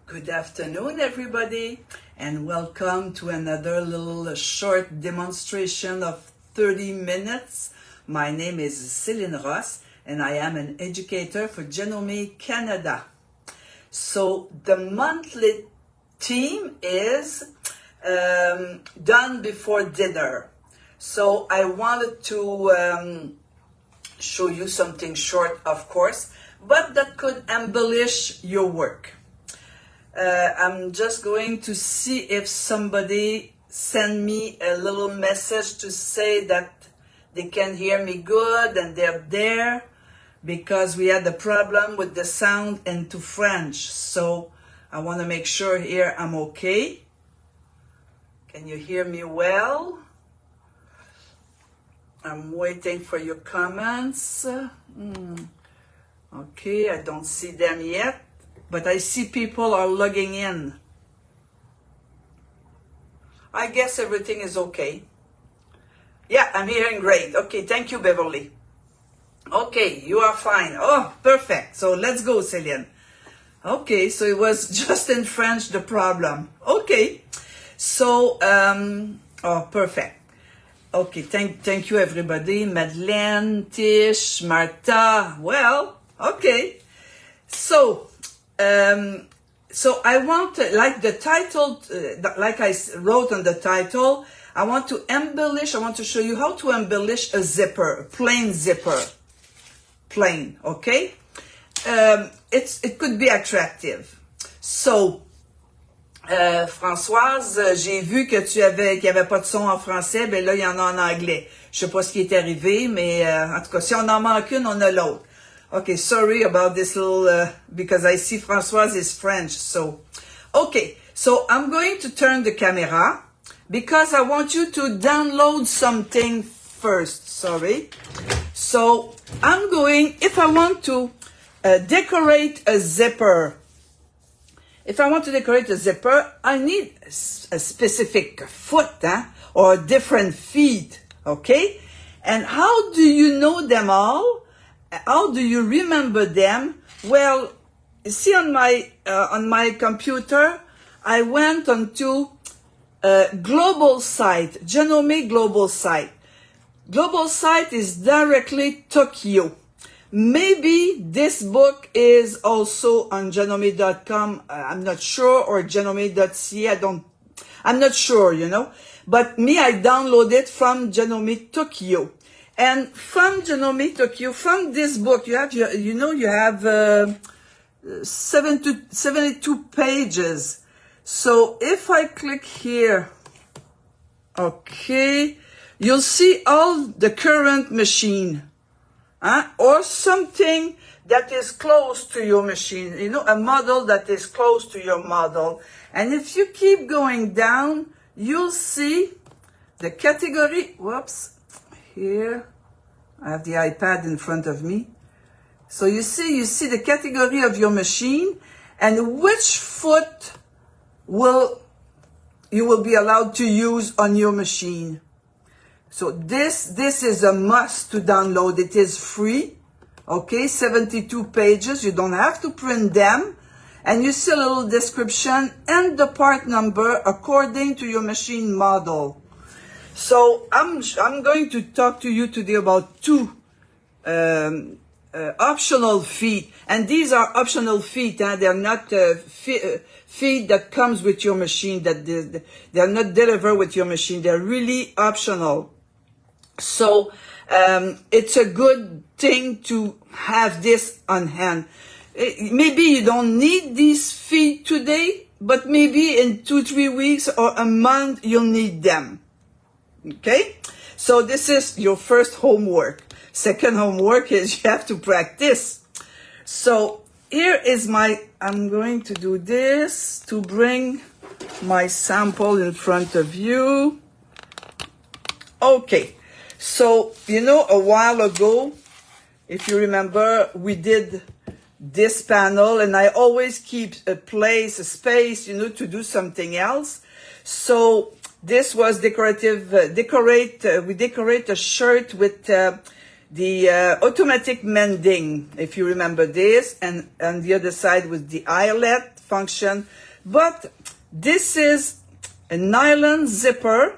Good afternoon, everybody, and welcome to another little short demonstration of 30 minutes. My name is Celine Ross, and I am an educator for Janome, Canada. So the monthly theme is done before dinner. So I wanted to show you something short, of course, but that could embellish your work. I'm just going to see if somebody send me a little message to say that they can hear me good and they're there, because we had a problem with the sound into French. So I want to make sure here I'm okay. Can you hear me well? I'm waiting for your comments. Okay, I don't see them yet, but I see people are logging in. I guess everything is okay. Yeah, I'm hearing great. Okay, thank you, Beverly. Okay, you are fine. Oh, perfect. So let's go, Celine. Okay, so it was just in French, the problem. Okay, so, oh, perfect. Okay, thank you, everybody. Madeleine, Tish, Martha. Well, okay. So I want, like the title, like I wrote on the title, I want to embellish, I want to show you how to embellish a zipper, a plain zipper. Plain, okay? It could be attractive. So, Françoise, j'ai vu que qu'il y avait pas de son en français, ben là, il y en a en anglais. Je sais pas ce qui est arrivé, mais en tout cas, si on en manque une, on a l'autre. Okay, sorry about this little, because I see Françoise is French, so. Okay, so I'm going to turn the camera, because I want you to download something first, sorry. So, I'm going, if I want to decorate a zipper, I need a specific foot, or different feet, okay? And how do you know them all? How do you remember them? Well, see on my computer, I went onto global site, Janome global site. Global site is directly Tokyo. Maybe this book is also on janome.com, I'm not sure, or janome.ca, I'm not sure, you know. But me, I downloaded it from Janome Tokyo. And from Janome Tokyo, from this book, you have 72 pages. So if I click here, okay, you'll see all the current machine. Or something that is close to your machine, you know, a model that is close to your model. And if you keep going down, you'll see the category, whoops, here, I have the iPad in front of me. So you see the category of your machine and which foot you will be allowed to use on your machine. So this is a must to download. It is free. Okay, 72 pages. You don't have to print them. And you see a little description and the part number according to your machine model. So I'm going to talk to you today about two optional feet. And these are optional feet. They're not feet that comes with your machine. They're not delivered with your machine. They're really optional. So it's a good thing to have this on hand. Maybe you don't need these feet today, but maybe in 2-3 weeks or a month you'll need them. Okay? So this is your first homework. Second homework is you have to practice. So here is I'm going to do this to bring my sample in front of you. Okay. So, you know, a while ago, if you remember, we did this panel, and I always keep a space, you know, to do something else. So this was decorative, we decorate a shirt with the automatic mending, if you remember this, and on the other side with the eyelet function. But this is a nylon zipper,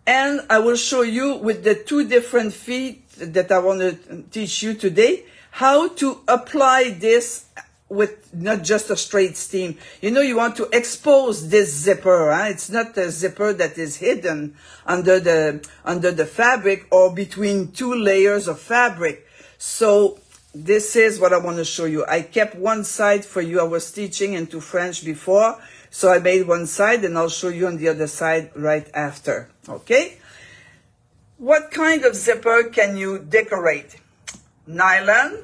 and I will show you with the two different feet that I want to teach you today how to apply this with not just a straight seam. You know, you want to expose this zipper. Huh? It's not a zipper that is hidden under the fabric or between two layers of fabric. So this is what I want to show you. I kept one side for you. I was teaching into French before, so I made one side, and I'll show you on the other side right after. Okay? What kind of zipper can you decorate? Nylon,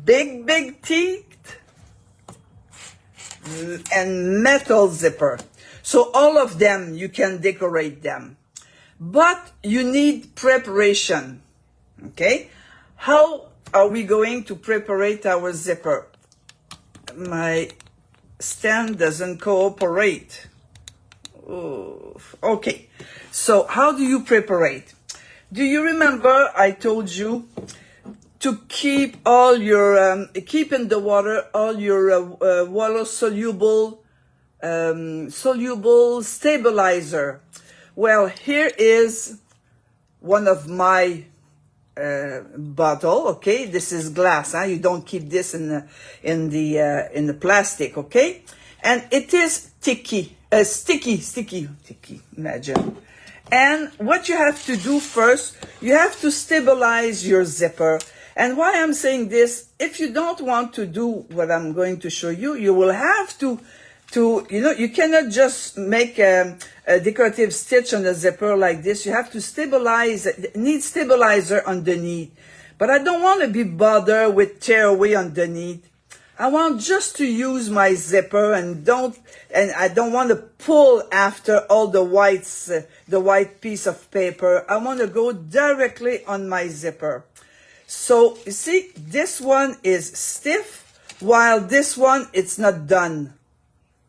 big teeth, and metal zipper. So all of them, you can decorate them. But you need preparation. Okay? How are we going to prepare our zipper? My stand doesn't cooperate. Oh, okay. So how do you prepare it? Do you remember I told you to keep all your, keep in the water all your water soluble stabilizer? Well, here is one of my bottle. Okay, this is glass. Huh? You don't keep this in the plastic. Okay, and it is sticky. Imagine. And what you have to do first, you have to stabilize your zipper. And why I'm saying this, if you don't want to do what I'm going to show you, you will have to you know, you cannot just make a decorative stitch on a zipper like this. You have to stabilize, need stabilizer underneath. But I don't want to be bothered with tear away underneath. I want just to use my zipper and I don't want to pull after all the white piece of paper. I want to go directly on my zipper. So you see, this one is stiff, while this one, it's not done.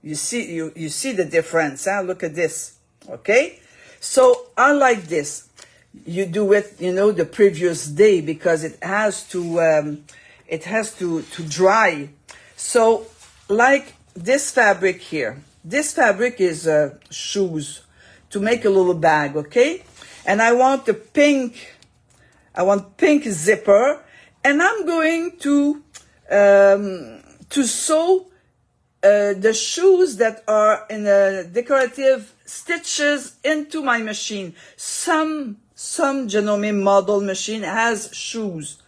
You see the difference, huh? Look at this, okay? So I like this. You do it, you know, the previous day because it has to dry. So like this fabric here. This fabric is shoes to make a little bag, okay? And I want the pink zipper, and I'm going to sew the shoes that are in a decorative stitches into my machine. Some Janome model machine has shoes.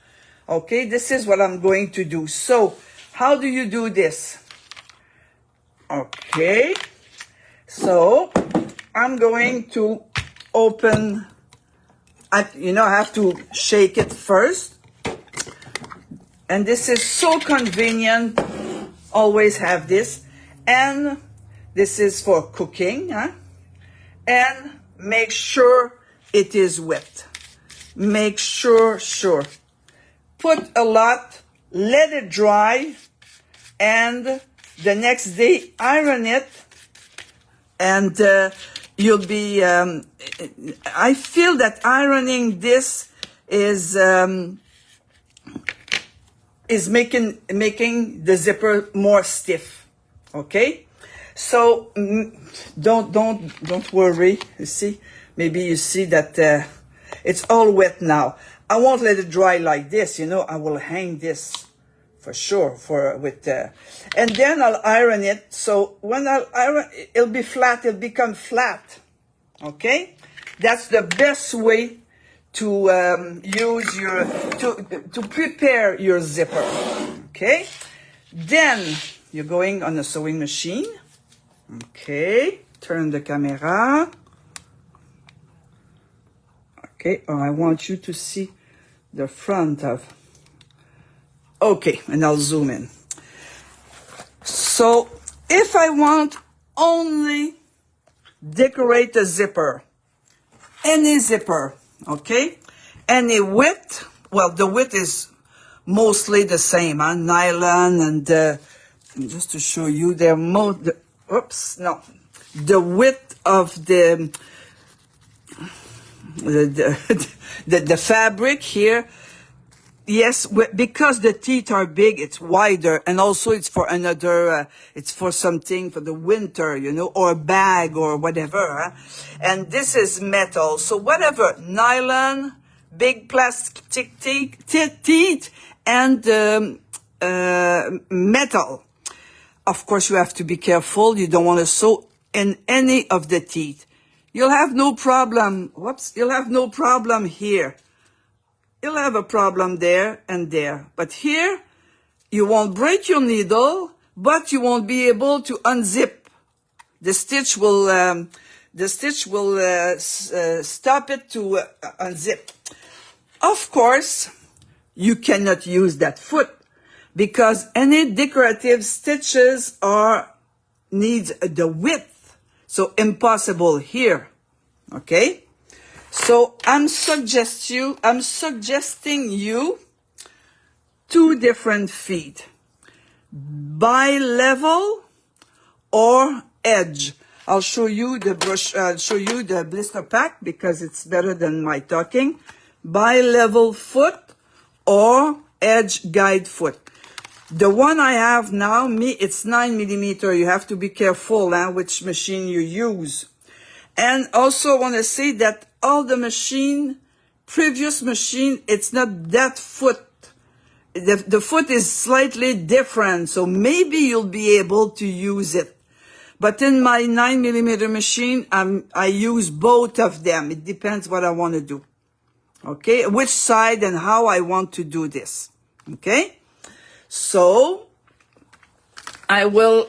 Okay, this is what I'm going to do. So how do you do this? Okay, so I'm going to open, you know, I have to shake it first. And this is so convenient. Always have this. And this is for cooking. Huh? And make sure it is wet. Make sure. Put a lot, let it dry, and the next day iron it, and you'll be, I feel that ironing this is making the zipper more stiff. Okay? So don't worry. You see, maybe you see that it's all wet now. I won't let it dry like this, you know. I will hang this for sure and then I'll iron it. So when I'll iron, it'll be flat. It'll become flat. Okay, that's the best way to use your to prepare your zipper. Okay, then you're going on a sewing machine. Okay, turn the camera. Okay, I want you to see the front of. Okay, and I'll zoom in. So if I want only decorate a zipper, any zipper, okay, any width, well, the width is mostly the same, huh? Nylon, and just to show you, the width of the, the fabric here. Yes, because the teeth are big, it's wider, and also it's for another, it's for something for the winter, you know, or a bag or whatever. And this is metal, so whatever, nylon, big plastic teeth, and metal. Of course, you have to be careful. You don't want to sew in any of the teeth. You'll have no problem. Whoops, you'll have no problem here. You'll have a problem there and there. But here, you won't break your needle, but you won't be able to unzip. The stitch will stop it to unzip. Of course, you cannot use that foot because any decorative stitches needs the width. So impossible here. Okay? So I'm suggesting you two different feet, bi-level or edge. I'll show you the brush. I'll show you the blister pack because it's better than my talking. Bi-level foot or edge guide foot. The one I have now, it's 9 millimeter. You have to be careful which machine you use. And also I want to say that all the previous machine, it's not that foot. The foot is slightly different, so maybe you'll be able to use it. But in my 9 millimeter machine, I use both of them. It depends what I want to do. Okay, which side and how I want to do this. Okay, so I will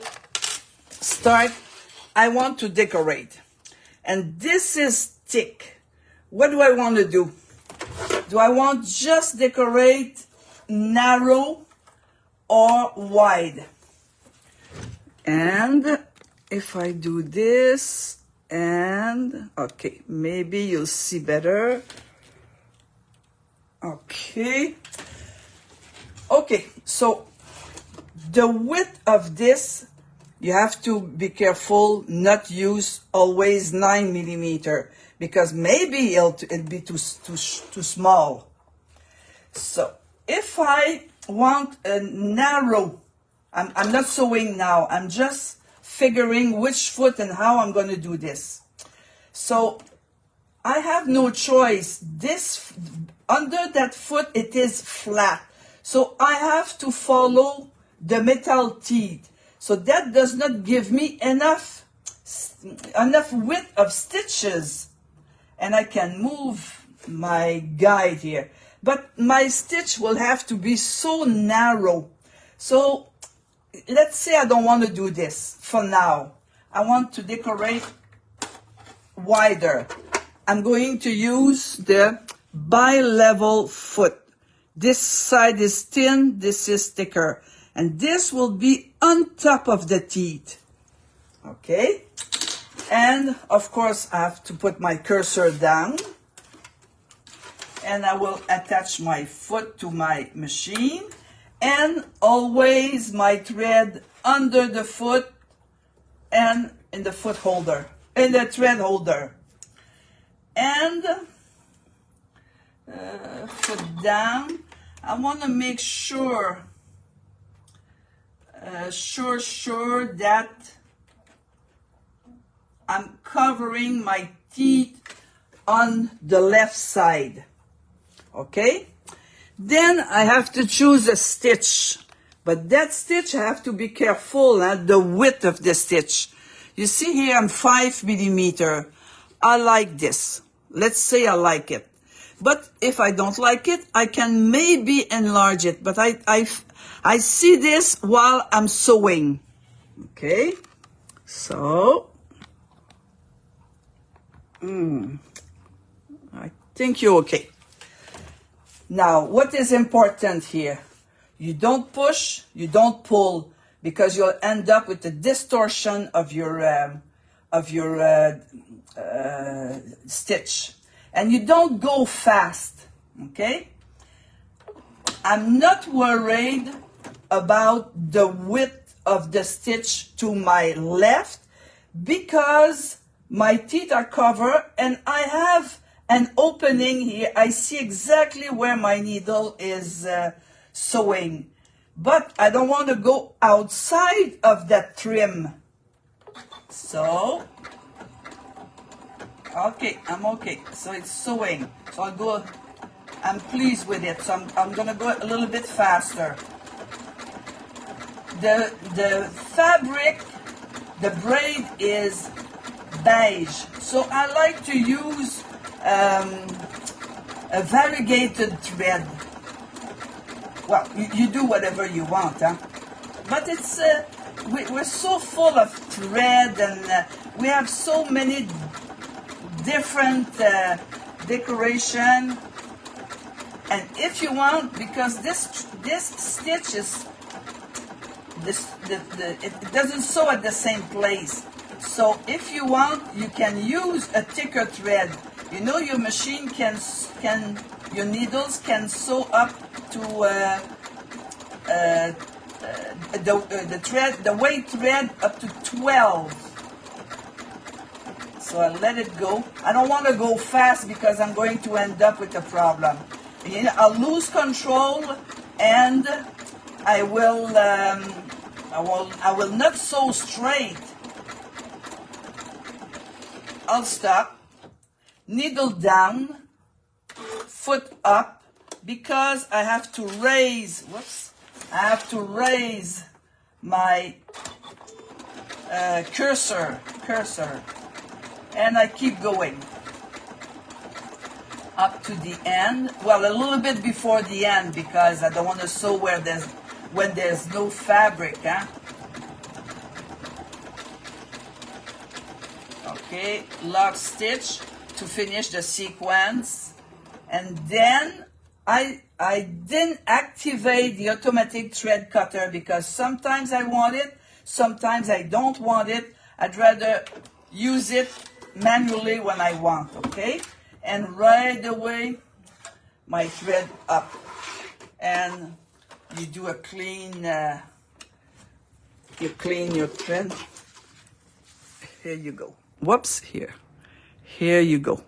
start. I want to decorate. And this is thick. What do I want to do? Do I want just decorate narrow or wide? And if I do this and, okay, maybe you'll see better. Okay. Okay, so the width of this, you have to be careful not use always 9 millimeter because maybe it'll be too small. So if I want a narrow, I'm not sewing now. I'm just figuring which foot and how I'm going to do this. So I have no choice. This under that foot it is flat. So I have to follow the metal teeth. So that does not give me enough width of stitches. And I can move my guide here. But my stitch will have to be so narrow. So let's say I don't want to do this for now. I want to decorate wider. I'm going to use the bi-level foot. This side is thin, this is thicker. And this will be on top of the teeth. Okay? And of course I have to put my cursor down. And I will attach my foot to my machine. And always my thread under the foot and in the foot holder. In the thread holder. And foot down. I want to make sure that I'm covering my teeth on the left side. Okay? Then I have to choose a stitch. But that stitch, I have to be careful the width of the stitch. You see here, I'm 5 millimeter. I like this. Let's say I like it. But if I don't like it, I can maybe enlarge it. But I see this while I'm sewing. Okay? So, I think you're okay. Now, what is important here? You don't push, you don't pull, because you'll end up with a distortion of your stitch. And you don't go fast, okay? I'm not worried about the width of the stitch to my left because my teeth are covered and I have an opening here. I see exactly where my needle is sewing, but I don't want to go outside of that trim. So, okay, I'm okay. So it's sewing. So I'll go, I'm pleased with it. So I'm going to go a little bit faster. The fabric, the braid is beige. So I like to use a variegated thread. Well, you do whatever you want, huh? But it's we're so full of thread, and we have so many different decoration. And if you want, because this stitch is it doesn't sew at the same place. So if you want, you can use a thicker thread. You know, your machine your needles can sew up to the weight thread up to 12. So I let it go. I don't want to go fast because I'm going to end up with a problem. You know, I'll lose control, and I will not sew straight. I'll stop, needle down, foot up, because I have to raise, I have to raise my cursor, and I keep going up to the end. Well, a little bit before the end, because I don't want to sew when there's no fabric, huh? Okay, lock stitch to finish the sequence, and then I didn't activate the automatic thread cutter because sometimes I want it, sometimes I don't want it. I'd rather use it manually when I want, okay? And right away, my thread up, and you do a clean, you clean your thread. Here you go. Whoops, here you go.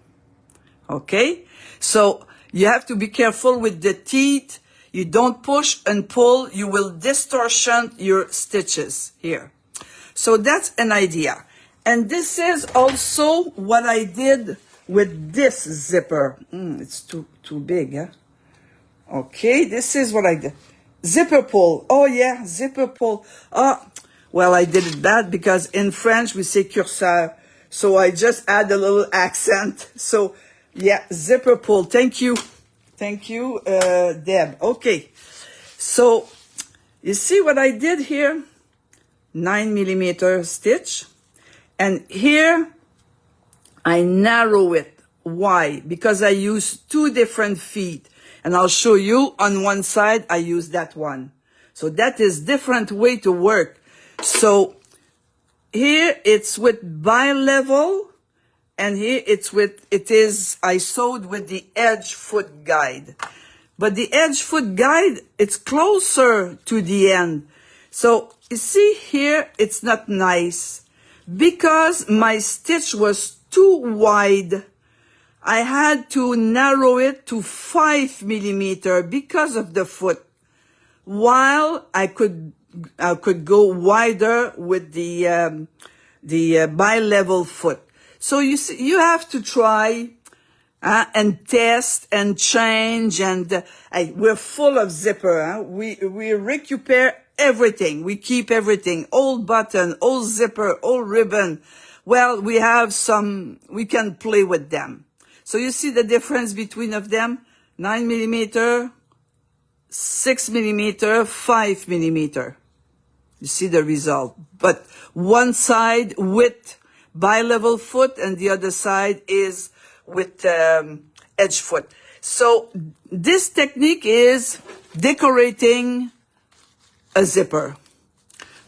Okay, so you have to be careful with the teeth. You don't push and pull, you will distortion your stitches here. So that's an idea. And this is also what I did with this zipper. It's too big, huh? Okay, this is what I did. Zipper pull. Oh yeah, zipper pull. Well, I did it bad because in French we say curseur. So I just add a little accent. So yeah, zipper pull. Thank you. Thank you, Deb. Okay. So you see what I did here? 9mm stitch. And here I narrow it. Why? Because I use 2 different feet. And I'll show you on one side, I use that one. So that is different way to work. So here it's with bi-level, and here I sewed with the edge foot guide. But the edge foot guide, it's closer to the end. So you see here, it's not nice. Because my stitch was too wide, I had to narrow it to 5mm because of the foot. While I could go wider with the bi-level foot. So you see, you have to try and test and change. And we're full of zipper. Huh? We recuperate everything. We keep everything. Old button, old zipper, old ribbon. Well, we have some. We can play with them. So you see the difference between of them: 9mm, 6mm, 5mm. You see the result. But one side with bi-level foot and the other side is with edge foot. So this technique is decorating a zipper.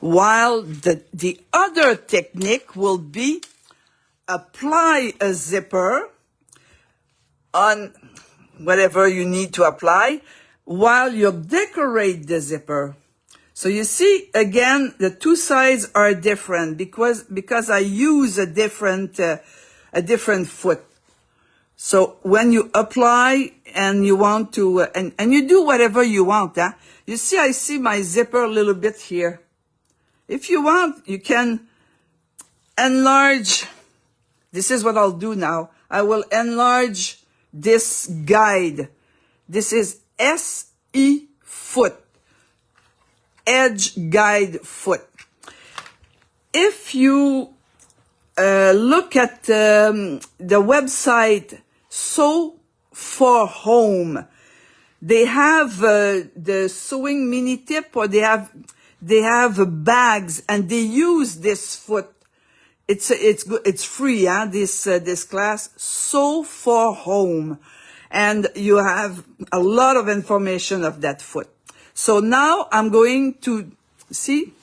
While the other technique will be apply a zipper on whatever you need to apply while you decorate the zipper. So you see, again, the 2 sides are different because I use a different foot. So when you apply and you want to, and you do whatever you want, huh? You see, I see my zipper a little bit here. If you want, you can enlarge. This is what I'll do now. I will enlarge this guide. This is SE foot, edge guide foot. If you look at the website Sew for Home, they have the sewing mini tip, or they have bags, and they use this foot. It's good. It's free. Huh? This class, Sew for Home, and you have a lot of information of that foot. So now I'm going to see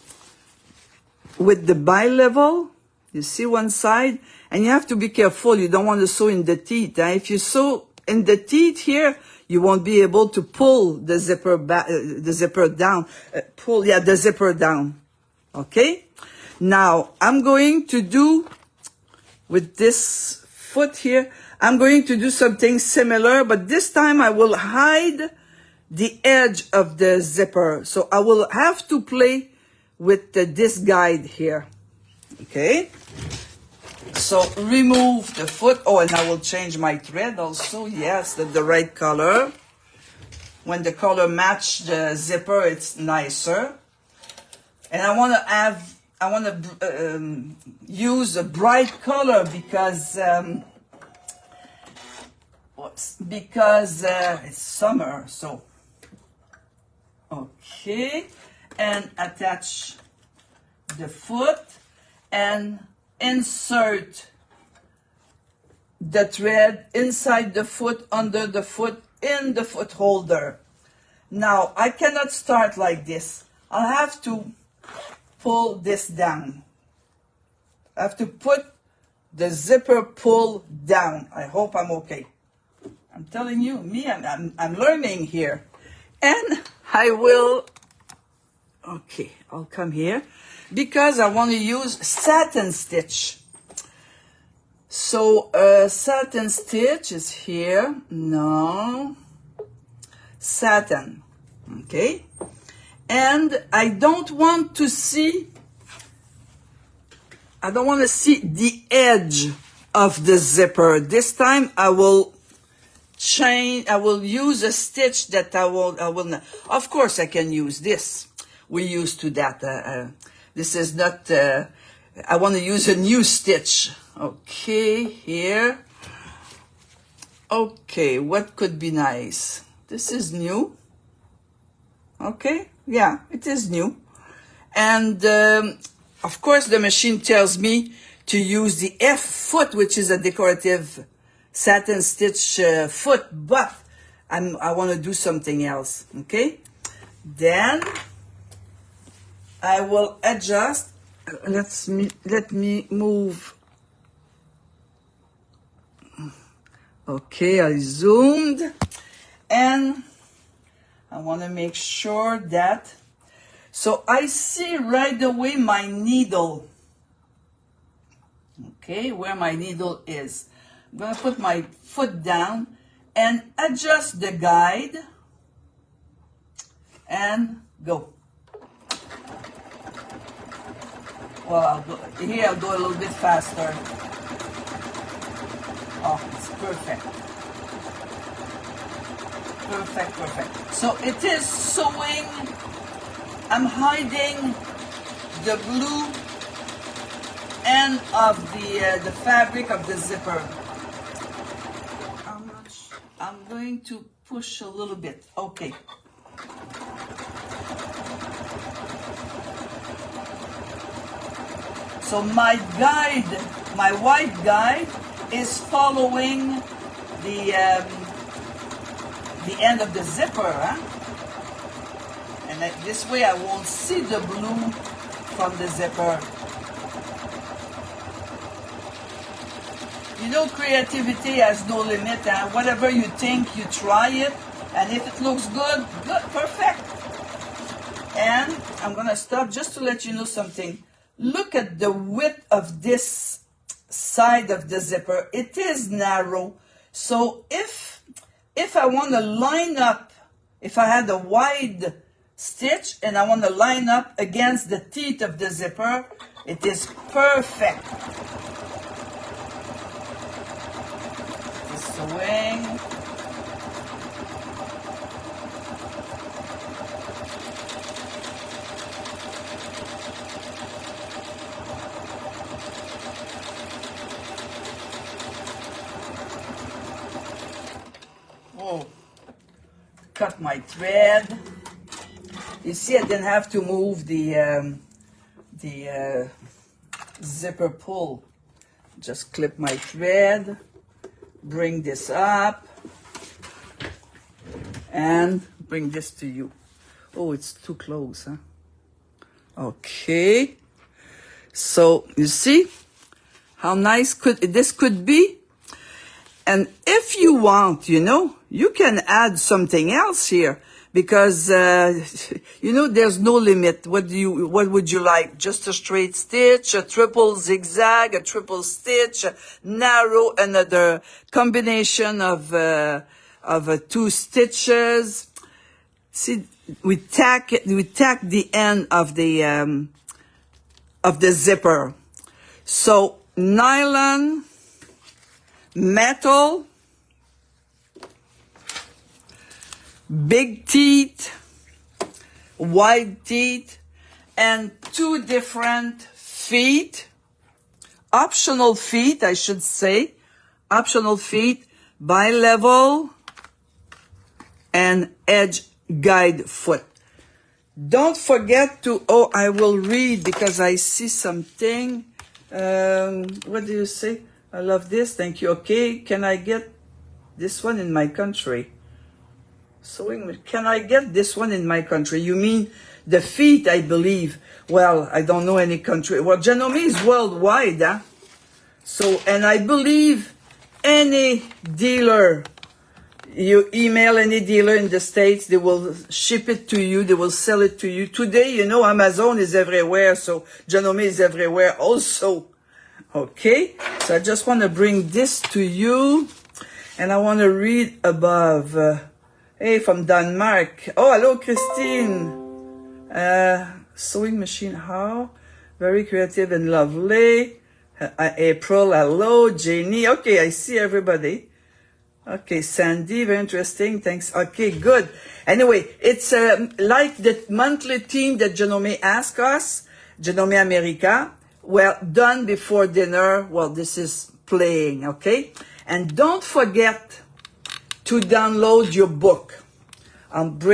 with the bi-level. You see one side, and you have to be careful. You don't want to sew in the teeth. If you sew in the teeth here, you won't be able to pull the zipper back, the zipper down. The zipper down. Okay. Now I'm going to do with this foot here. I'm going to do something similar, but this time I will hide the edge of the zipper. So I will have to play with this guide here. Okay. So remove the foot. Oh, and I will change my thread also. Yes, the right color. When the color match the zipper, it's nicer. And I want to use a bright color because it's summer. So okay, and attach the foot and insert the thread inside the foot, under the foot, in the foot holder. Now I cannot start like this. I'll have to pull this down. I have to put the zipper pull down. I hope I'm okay. I'm telling you, I'm learning here. And I will, okay, I'll come here because I want to use satin stitch. So satin stitch is here. No, satin. Okay. And I don't want to see the edge of the zipper. This time I will use a stitch that I will not. Of course I can use this. We're used to that. This is not, I want to use a new stitch. Okay, here. Okay, what could be nice? This is new. Okay, yeah, it is new. And of course the machine tells me to use the F foot, which is a decorative satin stitch foot, but I want to do something else. Okay, then I will adjust. Let me move. Okay, I zoomed, and I want to make sure that, so I see right away my needle. Okay, where my needle is. I'm going to put my foot down and adjust the guide and go. Well, I'll go a little bit faster. Oh, it's perfect. Perfect, perfect. So it is sewing. I'm hiding the blue end of the fabric of the zipper. How much? I'm going to push a little bit. Okay. So my guide, my white guide, is following the end of the zipper, huh? And this way I won't see the blue from the zipper. You know, creativity has no limit, huh? Whatever you think, you try it, and if it looks good, good, perfect. And I'm gonna stop just to let you know something. Look at the width of this side of the zipper. It is narrow. So if I want to line up, if I had a wide stitch and I want to line up against the teeth of the zipper, it is perfect. This swing. Oh, cut my thread. You see, I didn't have to move the zipper pull. Just clip my thread, bring this up, and bring this to you. Oh, it's too close, huh? Okay. So, you see how nice this could be? And if you want, you know, you can add something else here because, you know, there's no limit. What would you like? Just a straight stitch, a triple zigzag, a triple stitch, a narrow, another combination of two stitches. See, we tack the end of the zipper. So nylon, metal, big teeth, wide teeth, and two different feet, optional feet, I should say, optional feet, bi-level, and edge guide foot. Don't forget to, oh, I will read because I see something. What do you say? I love this. Thank you. Okay. Can I get this one in my country? Sewing. Can I get this one in my country? You mean the feet, I believe. Well, I don't know any country. Well, Janome is worldwide, huh? So, and I believe any dealer, you email any dealer in the States, they will ship it to you, they will sell it to you. Today, you know, Amazon is everywhere, so Janome is everywhere also. Okay, so I just want to bring this to you, and I want to read above. Hey, from Denmark. Oh, hello, Christine. Sewing machine, how? Very creative and lovely. April, hello. Janie, okay, I see everybody. Okay, Sandy, very interesting, thanks. Okay, good. Anyway, it's like the monthly theme that Janome asked us, Janome America. Well, done before dinner. Well, this is playing, okay? And don't forget to download your book. I want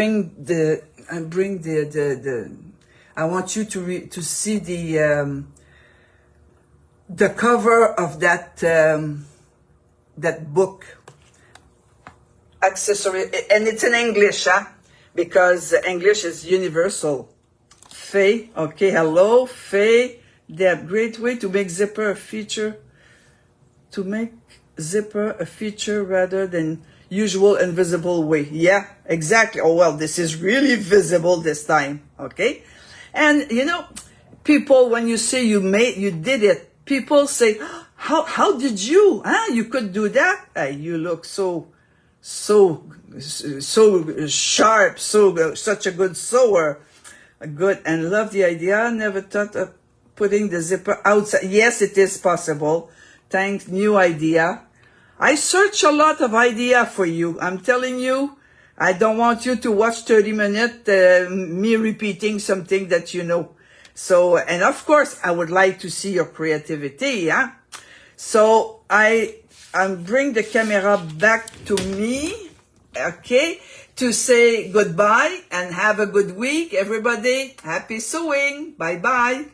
you to see the cover of that book. Accessory, and it's in English, huh? Because English is universal. Faye, okay, hello, Faye. Deb, great way to make zipper a feature. To make zipper a feature rather than usual invisible way. Yeah, exactly. Oh, well, this is really visible this time, okay? And, you know, people, when you say you did it, people say, how did you? You could do that? You look so sharp, such a good sewer. Good, and love the idea. Never thought of putting the zipper outside. Yes, it is possible. Thanks, new idea. I search a lot of idea for you. I'm telling you, I don't want you to watch 30 minutes, me repeating something that you know. So, and of course, I would like to see your creativity, yeah? So, I bring the camera back to me, okay, to say goodbye and have a good week, everybody. Happy sewing. Bye-bye.